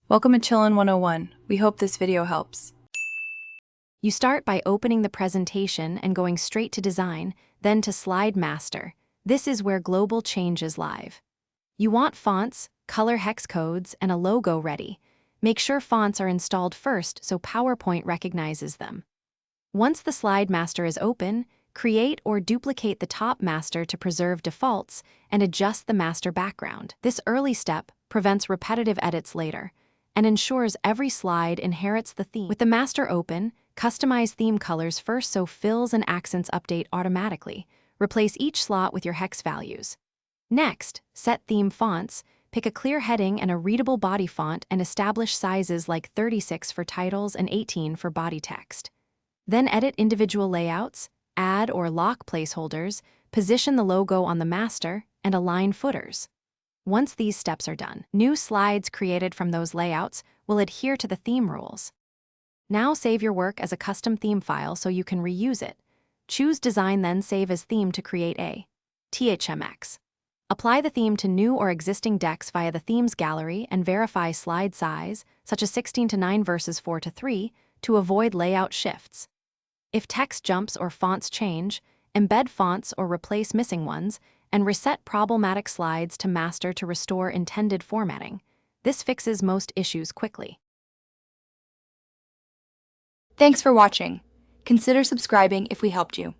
Welcome to Chillin' 101. We hope this video helps. You start by opening the presentation and going straight to design, then to slide master. This is where global change is live. You want fonts, color hex codes, and a logo ready. Make sure fonts are installed first so PowerPoint recognizes them. Once the slide master is open, create or duplicate the top master to preserve defaults and adjust the master background. This early step prevents repetitive edits later and ensures every slide inherits the theme. With the master open, customize theme colors first so fills and accents update automatically. Replace each slot with your hex values. Next, set theme fonts, pick a clear heading and a readable body font and establish sizes like 36 for titles and 18 for body text. Then edit individual layouts, add or lock placeholders, position the logo on the master, and align footers. Once these steps are done, new slides created from those layouts will adhere to the theme rules. Now save your work as a custom theme file so you can reuse it. Choose Design, then Save as Theme to create a THMX. Apply the theme to new or existing decks via the Themes gallery and verify slide size, such as 16:9 versus 4:3, to avoid layout shifts. If text jumps or fonts change, embed fonts or replace missing ones, and reset problematic slides to master to restore intended formatting. This fixes most issues quickly. Thanks for watching. Consider subscribing if we helped you.